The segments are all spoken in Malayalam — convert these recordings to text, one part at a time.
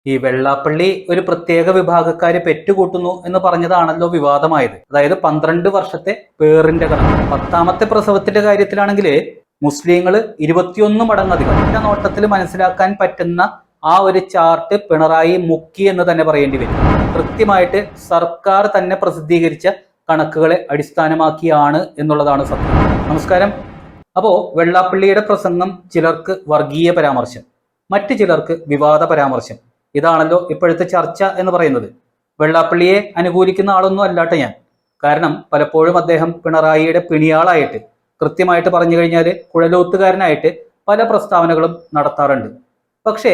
ഈ വെള്ളാപ്പള്ളി ഒരു പ്രത്യേക വിഭാഗക്കാരെ പെറ്റുകൂട്ടുന്നു എന്ന് പറഞ്ഞതാണല്ലോ വിവാദമായത്. അതായത് 12 വർഷത്തെ പേറിന്റെ കണക്ക്. 10ാമത്തെ പ്രസവത്തിന്റെ കാര്യത്തിലാണെങ്കിൽ മുസ്ലിങ്ങൾ 21 മടങ്ങധികം. ഒറ്റ നോട്ടത്തിൽ മനസ്സിലാക്കാൻ പറ്റുന്ന ആ ഒരു ചാർട്ട് പിണറായി മുക്കി എന്ന് തന്നെ പറയേണ്ടി വരും. കൃത്യമായിട്ട് സർക്കാർ തന്നെ പ്രസിദ്ധീകരിച്ച കണക്കുകളെ അടിസ്ഥാനമാക്കിയാണ് എന്നുള്ളതാണ് സത്യം. നമസ്കാരം. അപ്പോ വെള്ളാപ്പള്ളിയുടെ പ്രസംഗം ചിലർക്ക് വർഗീയ പരാമർശം, മറ്റു ചിലർക്ക് വിവാദ പരാമർശം. ഇതാണല്ലോ ഇപ്പോഴത്തെ ചർച്ച എന്ന് പറയുന്നത്. വെള്ളാപ്പള്ളിയെ അനുകൂലിക്കുന്ന ആളൊന്നും അല്ലാട്ടെ ഞാൻ. കാരണം പലപ്പോഴും അദ്ദേഹം പിണറായിയുടെ പിണിയാളായിട്ട്, കൃത്യമായിട്ട് പറഞ്ഞു കഴിഞ്ഞാൽ കുഴലൂത്തുകാരനായിട്ട് പല പ്രസ്താവനകളും നടത്താറുണ്ട്. പക്ഷേ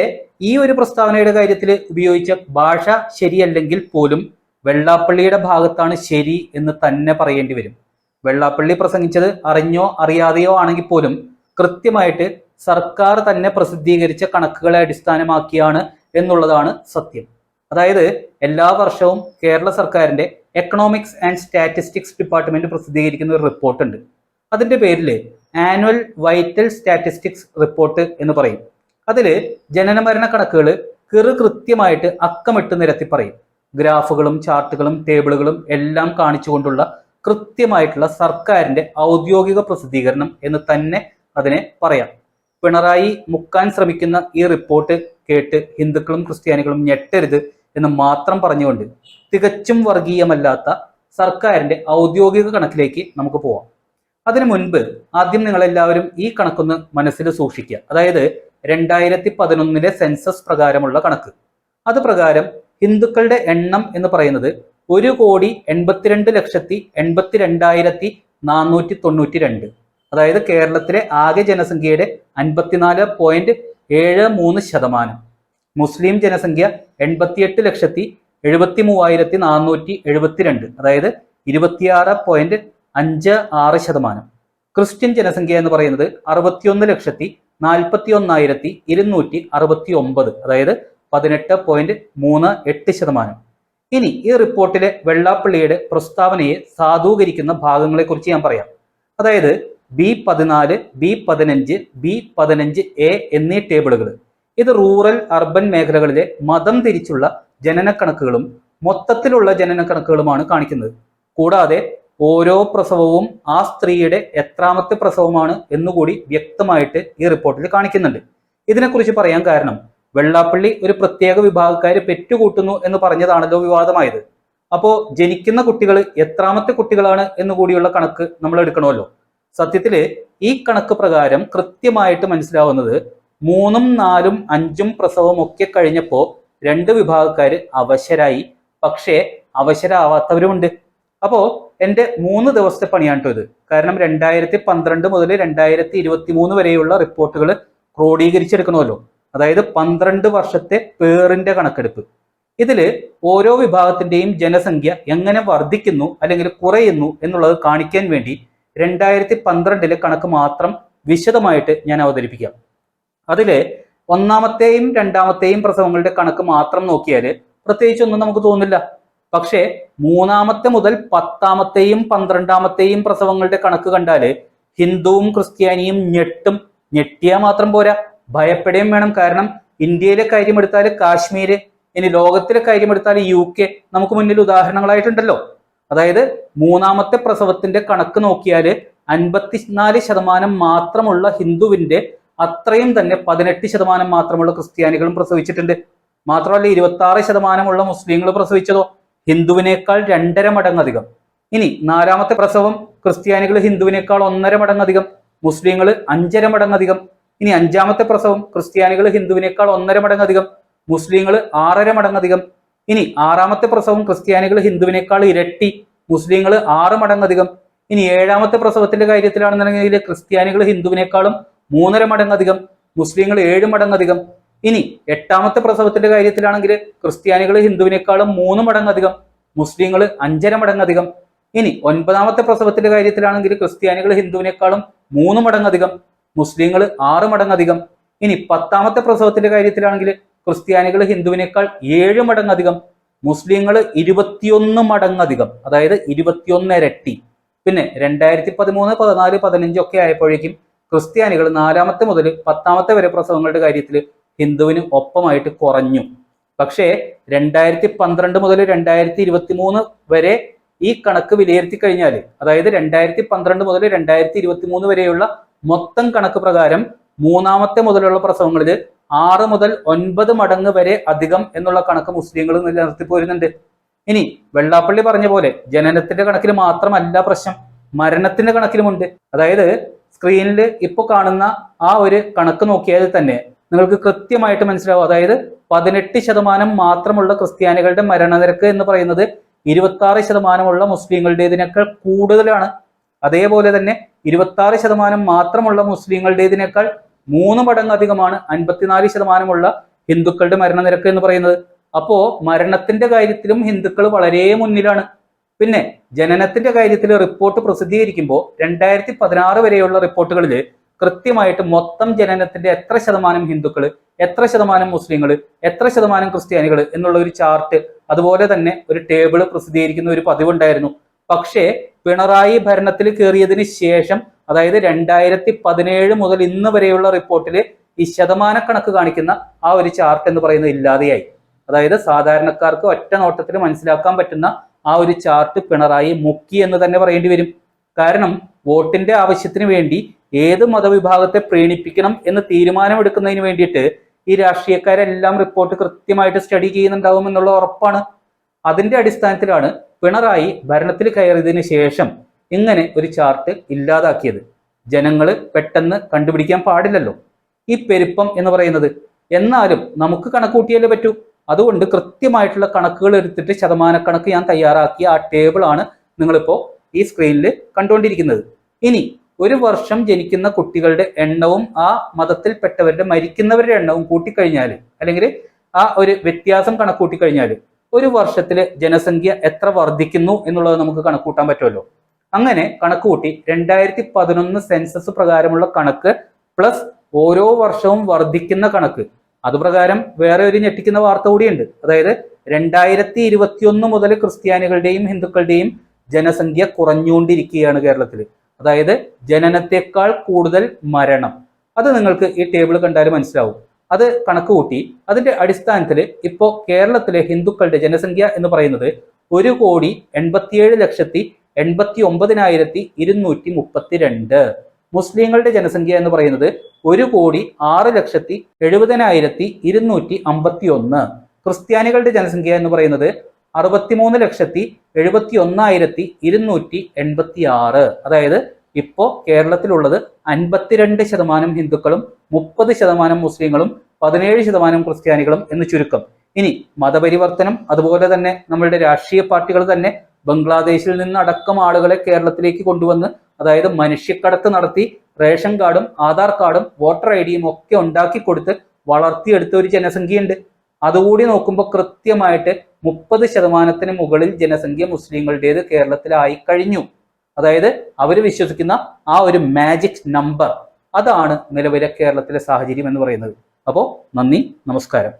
ഈ ഒരു പ്രസ്താവനയുടെ കാര്യത്തിൽ ഉപയോഗിച്ച ഭാഷ ശരിയല്ലെങ്കിൽ പോലും വെള്ളാപ്പള്ളിയുടെ ഭാഗത്താണ് ശരി എന്ന് തന്നെ പറയേണ്ടി വരും. വെള്ളാപ്പള്ളി പ്രസംഗിച്ചത് അറിഞ്ഞോ അറിയാതെയോ ആണെങ്കിൽ പോലും കൃത്യമായിട്ട് സർക്കാർ തന്നെ പ്രസിദ്ധീകരിച്ച കണക്കുകളെ അടിസ്ഥാനമാക്കിയാണ് എന്നുള്ളതാണ് സത്യം. അതായത് എല്ലാ വർഷവും കേരള സർക്കാരിന്റെ എക്കണോമിക്സ് ആൻഡ് സ്റ്റാറ്റിസ്റ്റിക്സ് ഡിപ്പാർട്ട്മെന്റ് പ്രസിദ്ധീകരിക്കുന്ന ഒരു റിപ്പോർട്ടുണ്ട്. അതിന്റെ പേരിൽ ആനുവൽ വൈറ്റൽ സ്റ്റാറ്റിസ്റ്റിക്സ് റിപ്പോർട്ട് എന്ന് പറയും. അതിൽ ജനനമരണ കണക്കുകൾ കൃത്യമായിട്ട് അക്കമിട്ട് നിരത്തി പറയും. ഗ്രാഫുകളും ചാർട്ടുകളും ടേബിളുകളും എല്ലാം കാണിച്ചുകൊണ്ടുള്ള കൃത്യമായിട്ടുള്ള സർക്കാരിന്റെ ഔദ്യോഗിക പ്രസിദ്ധീകരണം എന്ന് തന്നെ അതിനെ പറയാം. പിണറായി മുക്കാൻ ശ്രമിക്കുന്ന ഈ റിപ്പോർട്ട് കേട്ട് ഹിന്ദുക്കളും ക്രിസ്ത്യാനികളും ഞെട്ടരുത് എന്ന് മാത്രം പറഞ്ഞുകൊണ്ട് തികച്ചും വർഗീയമല്ലാത്ത സർക്കാരിന്റെ ഔദ്യോഗിക കണക്കിലേക്ക് നമുക്ക് പോവാം. അതിനു മുൻപ് ആദ്യം നിങ്ങളെല്ലാവരും ഈ കണക്കൊന്ന് മനസ്സിൽ സൂക്ഷിക്കുക. അതായത് 2011 സെൻസസ് പ്രകാരമുള്ള കണക്ക്. അത് പ്രകാരം ഹിന്ദുക്കളുടെ എണ്ണം എന്ന് പറയുന്നത് 1,82,82,492. അതായത് കേരളത്തിലെ ആകെ ജനസംഖ്യയുടെ 54.73%. മുസ്ലിം ജനസംഖ്യ 88,73,472. അതായത് 26.56%. ക്രിസ്ത്യൻ ജനസംഖ്യ എന്ന് പറയുന്നത് 61,41,269. അതായത് 18.38%. ഇനി ഈ റിപ്പോർട്ടിലെ വെള്ളാപ്പള്ളിയുടെ പ്രസ്താവനയെ സാധൂകരിക്കുന്ന ഭാഗങ്ങളെ കുറിച്ച് ഞാൻ പറയാം. അതായത് B14, B15, B15A എന്നീ ടേബിളുകൾ. ഇത് റൂറൽ അർബൻ മേഖലകളിലെ മതം തിരിച്ചുള്ള ജനനക്കണക്കുകളും മൊത്തത്തിലുള്ള ജനനക്കണക്കുകളുമാണ് കാണിക്കുന്നത്. കൂടാതെ ഓരോ പ്രസവവും ആ സ്ത്രീയുടെ എത്രാമത്തെ പ്രസവമാണ് എന്നുകൂടി വ്യക്തമായിട്ട് ഈ റിപ്പോർട്ടിൽ കാണിക്കുന്നുണ്ട്. ഇതിനെക്കുറിച്ച് പറയാൻ കാരണം വെള്ളാപ്പള്ളി ഒരു പ്രത്യേക വിഭാഗക്കാര് പെറ്റുകൂട്ടുന്നു എന്ന് പറഞ്ഞതാണല്ലോ വിവാദമായത്. അപ്പോ ജനിക്കുന്ന കുട്ടികൾ എത്രാമത്തെ കുട്ടികളാണ് എന്നുകൂടിയുള്ള കണക്ക് നമ്മൾ എടുക്കണമല്ലോ. സത്യത്തില് ഈ കണക്ക് പ്രകാരം കൃത്യമായിട്ട് മനസ്സിലാവുന്നത് 3ഉം 4ഉം 5ഉം പ്രസവം ഒക്കെ കഴിഞ്ഞപ്പോ 2 വിഭാഗക്കാര് അവശരായി. പക്ഷേ അവശരാവാത്തവരുമുണ്ട്. അപ്പോ എൻ്റെ 3 ദിവസത്തെ പണിയാണ് ഇത്. കാരണം 2012 മുതൽ 2023 വരെയുള്ള റിപ്പോർട്ടുകൾ ക്രോഡീകരിച്ചെടുക്കണമല്ലോ. അതായത് 12 വർഷത്തെ പേറിന്റെ കണക്കെടുപ്പ്. ഇതിൽ ഓരോ വിഭാഗത്തിന്റെയും ജനസംഖ്യ എങ്ങനെ വർദ്ധിക്കുന്നു അല്ലെങ്കിൽ കുറയുന്നു എന്നുള്ളത് കാണിക്കാൻ വേണ്ടി 2012 കണക്ക് മാത്രം വിശദമായിട്ട് ഞാൻ അവതരിപ്പിക്കാം. അതില് 1ാമത്തെയും 2ാമത്തെയും പ്രസവങ്ങളുടെ കണക്ക് മാത്രം നോക്കിയാൽ പ്രത്യേകിച്ചൊന്നും നമുക്ക് തോന്നില്ല. പക്ഷേ 3ാമത്തെ മുതൽ 10ാമത്തെയും 12ാമത്തെയും പ്രസവങ്ങളുടെ കണക്ക് കണ്ടാല് ഹിന്ദുവും ക്രിസ്ത്യാനിയും ഞെട്ടും. ഞെട്ടിയാൽ മാത്രം പോരാ, ഭയപ്പെടുകയും വേണം. കാരണം ഇന്ത്യയിലെ കാര്യമെടുത്താൽ കാശ്മീര്, ഇനി ലോകത്തിലെ കാര്യമെടുത്താൽ UK നമുക്ക് മുന്നിൽ ഉദാഹരണങ്ങളായിട്ടുണ്ടല്ലോ. അതായത് 3ാമത്തെ പ്രസവത്തിന്റെ കണക്ക് നോക്കിയാൽ 54% മാത്രമുള്ള ഹിന്ദുവിന്റെ അത്രയും തന്നെ 18% മാത്രമുള്ള ക്രിസ്ത്യാനികളും പ്രസവിച്ചിട്ടുണ്ട്. മാത്രമല്ല 26% മുസ്ലിങ്ങൾ പ്രസവിച്ചതോ ഹിന്ദുവിനേക്കാൾ 2.5 മടങ്ങധികം. ഇനി 4ാമത്തെ പ്രസവം ക്രിസ്ത്യാനികൾ ഹിന്ദുവിനേക്കാൾ 1.5 മടങ്ങധികം, മുസ്ലിങ്ങൾ 5.5 മടങ്ങധികം. ഇനി 5ാമത്തെ പ്രസവം ക്രിസ്ത്യാനികൾ ഹിന്ദുവിനേക്കാൾ 1.5 മടങ്ങധികം, മുസ്ലിങ്ങൾ 6.5 മടങ്ങധികം. ഇനി 6ാമത്തെ പ്രസവം ക്രിസ്ത്യാനികൾ ഹിന്ദുവിനേക്കാൾ ഇരട്ടി, മുസ്ലിങ്ങൾ 6 മടങ്ങധികം. ഇനി 7ാമത്തെ പ്രസവത്തിന്റെ കാര്യത്തിലാണെന്നുണ്ടെങ്കിൽ ക്രിസ്ത്യാനികൾ ഹിന്ദുവിനേക്കാളും 3.5 മടങ്ങധികം, മുസ്ലിങ്ങൾ 7 മടങ്ങധികം. ഇനി 8ാമത്തെ പ്രസവത്തിന്റെ കാര്യത്തിലാണെങ്കിൽ ക്രിസ്ത്യാനികൾ ഹിന്ദുവിനേക്കാളും 3 മടങ്ങധികം, മുസ്ലിങ്ങൾ 5.5 മടങ്ങധികം. ഇനി 9ാമത്തെ പ്രസവത്തിന്റെ കാര്യത്തിലാണെങ്കിൽ ക്രിസ്ത്യാനികൾ ഹിന്ദുവിനേക്കാളും 3 മടങ്ങധികം, മുസ്ലിങ്ങൾ 6 മടങ്ങധികം. ഇനി 10ാമത്തെ പ്രസവത്തിന്റെ കാര്യത്തിലാണെങ്കിൽ ക്രിസ്ത്യാനികൾ ഹിന്ദുവിനേക്കാൾ 7 മടങ്ങധികം, മുസ്ലിങ്ങൾ 21 മടങ്ങധികം. അതായത് 21 ഇരട്ടി. പിന്നെ 2013, 14, 15 ഒക്കെ ആയപ്പോഴേക്കും ക്രിസ്ത്യാനികൾ 4ാമത്തെ മുതൽ 10ാമത്തെ വരെ പ്രസവങ്ങളുടെ കാര്യത്തിൽ ഹിന്ദുവിന് ഒപ്പമായിട്ട് കുറഞ്ഞു. പക്ഷേ 2012 മുതൽ 2023 വരെ ഈ കണക്ക് വിലയിരുത്തി കഴിഞ്ഞാൽ, അതായത് 2012 മുതൽ 2023 വരെയുള്ള മൊത്തം കണക്ക് പ്രകാരം മൂന്നാമത്തെ മുതലുള്ള പ്രസവങ്ങളിൽ 6 മുതൽ 9 മടങ്ങ് വരെ അധികം എന്നുള്ള കണക്ക് മുസ്ലിങ്ങൾ നിലനിർത്തി പോരുന്നുണ്ട്. ഇനി വെള്ളാപ്പള്ളി പറഞ്ഞ പോലെ ജനനത്തിന്റെ കണക്കിൽ മാത്രമല്ല പ്രശ്നം, മരണത്തിന്റെ കണക്കിലുമുണ്ട്. അതായത് സ്ക്രീനിൽ ഇപ്പോൾ കാണുന്ന ആ ഒരു കണക്ക് നോക്കിയാൽ തന്നെ നിങ്ങൾക്ക് കൃത്യമായിട്ട് മനസ്സിലാവും. അതായത് 18% മാത്രമുള്ള ക്രിസ്ത്യാനികളുടെ മരണനിരക്ക് എന്ന് പറയുന്നത് 26% മുസ്ലിങ്ങളുടേതിനേക്കാൾ കൂടുതലാണ്. അതേപോലെ തന്നെ 26% മാത്രമുള്ള മുസ്ലിങ്ങളുടേതിനേക്കാൾ 3 മടങ്ങ് അധികമാണ് 54% ഹിന്ദുക്കളുടെ മരണനിരക്ക് എന്ന് പറയുന്നത്. അപ്പോ മരണത്തിന്റെ കാര്യത്തിലും ഹിന്ദുക്കൾ വളരെ മുന്നിലാണ്. പിന്നെ ജനനത്തിന്റെ കാര്യത്തിൽ റിപ്പോർട്ട് പ്രസിദ്ധീകരിക്കുമ്പോൾ 2016 വരെയുള്ള റിപ്പോർട്ടുകളിൽ കൃത്യമായിട്ട് മൊത്തം ജനനത്തിന്റെ എത്ര ശതമാനം ഹിന്ദുക്കൾ, എത്ര ശതമാനം മുസ്ലിങ്ങൾ, എത്ര ശതമാനം ക്രിസ്ത്യാനികൾ എന്നുള്ള ഒരു ചാർട്ട്, അതുപോലെ തന്നെ ഒരു ടേബിൾ പ്രസിദ്ധീകരിക്കുന്ന ഒരു പതിവുണ്ടായിരുന്നു. പക്ഷേ പിണറായി ഭരണത്തിൽ കയറിയതിന് ശേഷം, അതായത് 2017 മുതൽ ഇന്ന് വരെയുള്ള റിപ്പോർട്ടിൽ ഈ ശതമാനക്കണക്ക് കാണിക്കുന്ന ആ ഒരു ചാർട്ട് എന്ന് പറയുന്നത് ഇല്ലാതെയായി. അതായത് സാധാരണക്കാർക്ക് ഒറ്റ നോട്ടത്തിൽ മനസ്സിലാക്കാൻ പറ്റുന്ന ആ ഒരു ചാർട്ട് പിണറായി മുക്കി എന്ന് തന്നെ പറയേണ്ടി വരും. കാരണം വോട്ടിന്റെ ആവശ്യത്തിന് വേണ്ടി ഏത് മതവിഭാഗത്തെ പ്രീണിപ്പിക്കണം എന്ന് തീരുമാനമെടുക്കുന്നതിന് വേണ്ടിയിട്ട് ഈ രാഷ്ട്രീയക്കാരെല്ലാം റിപ്പോർട്ട് കൃത്യമായിട്ട് സ്റ്റഡി ചെയ്യുന്നുണ്ടാവും എന്നുള്ള ഉറപ്പാണ്. അതിന്റെ അടിസ്ഥാനത്തിലാണ് പിണറായി ഭരണത്തിൽ കയറിയതിനു ശേഷം ഇങ്ങനെ ഒരു ചാർട്ട് ഇല്ലാതാക്കിയത്. ജനങ്ങൾ പെട്ടെന്ന് കണ്ടുപിടിക്കാൻ പാടില്ലല്ലോ ഈ പെരുപ്പം എന്ന് പറയുന്നത്. എന്നാലും നമുക്ക് കണക്കൂട്ടിയാലേ പറ്റൂ. അതുകൊണ്ട് കൃത്യമായിട്ടുള്ള കണക്കുകൾ എടുത്തിട്ട് ശതമാനക്കണക്ക് ഞാൻ തയ്യാറാക്കിയ ആ ടേബിളാണ് നിങ്ങളിപ്പോൾ ഈ സ്ക്രീനിൽ കണ്ടുകൊണ്ടിരിക്കുന്നത്. ഇനി ഒരു വർഷം ജനിക്കുന്ന കുട്ടികളുടെ എണ്ണവും ആ മതത്തിൽപ്പെട്ടവരുടെ മരിക്കുന്നവരുടെ എണ്ണവും കൂട്ടിക്കഴിഞ്ഞാൽ, അല്ലെങ്കിൽ ആ ഒരു വ്യത്യാസം കണക്കൂട്ടിക്കഴിഞ്ഞാൽ ഒരു വർഷത്തിലെ ജനസംഖ്യ എത്ര വർദ്ധിക്കുന്നു എന്നുള്ളത് നമുക്ക് കണക്കൂട്ടാൻ പറ്റുമല്ലോ. അങ്ങനെ കണക്കുകൂട്ടി 2011 സെൻസസ് പ്രകാരമുള്ള കണക്ക് പ്ലസ് ഓരോ വർഷവും വർദ്ധിക്കുന്ന കണക്ക്, അതുപ്രകാരം വേറെ ഒരു ഞെട്ടിക്കുന്ന വാർത്ത കൂടിയുണ്ട്. അതായത് 2021 മുതൽ ക്രിസ്ത്യാനികളുടെയും ഹിന്ദുക്കളുടെയും ജനസംഖ്യ കുറഞ്ഞുകൊണ്ടിരിക്കുകയാണ് കേരളത്തിൽ. അതായത് ജനനത്തെക്കാൾ കൂടുതൽ മരണം. അത് നിങ്ങൾക്ക് ഈ ടേബിൾ കണ്ടാൽ മനസ്സിലാവും. അത് കണക്ക് കൂട്ടി അതിന്റെ അടിസ്ഥാനത്തിൽ ഇപ്പോൾ കേരളത്തിലെ ഹിന്ദുക്കളുടെ ജനസംഖ്യ എന്ന് പറയുന്നത് 1,87,89,232. മുസ്ലിങ്ങളുടെ ജനസംഖ്യ എന്ന് പറയുന്നത് 1,06,70,251. ക്രിസ്ത്യാനികളുടെ ജനസംഖ്യ എന്ന് പറയുന്നത് 63,71,286. അതായത് ഇപ്പോ കേരളത്തിലുള്ളത് 52% ഹിന്ദുക്കളും 30% മുസ്ലിങ്ങളും 17% ക്രിസ്ത്യാനികളും എന്ന് ചുരുക്കം. ഇനി മതപരിവർത്തനം, അതുപോലെ തന്നെ നമ്മളുടെ രാഷ്ട്രീയ പാർട്ടികൾ തന്നെ ബംഗ്ലാദേശിൽ നിന്നടക്കം ആളുകളെ കേരളത്തിലേക്ക് കൊണ്ടുവന്ന്, അതായത് മനുഷ്യക്കടത്ത് നടത്തി റേഷൻ കാർഡും ആധാർ കാർഡും വോട്ടർ ഐഡിയും ഒക്കെ ഉണ്ടാക്കി കൊടുത്ത് വളർത്തിയെടുത്ത ഒരു ജനസംഖ്യയുണ്ട്. അതുകൂടി നോക്കുമ്പോൾ കൃത്യമായിട്ട് 30% മുകളിൽ ജനസംഖ്യ മുസ്ലിങ്ങളുടേത് കേരളത്തിലായി കഴിഞ്ഞു. അതായത് അവർ വിശ്വസിക്കുന്ന ആ ഒരു മാജിക് നമ്പർ, അതാണ് നിലവിലെ കേരളത്തിലെ സാഹചര്യം എന്ന് പറയുന്നത്. അപ്പോൾ നന്ദി, നമസ്കാരം.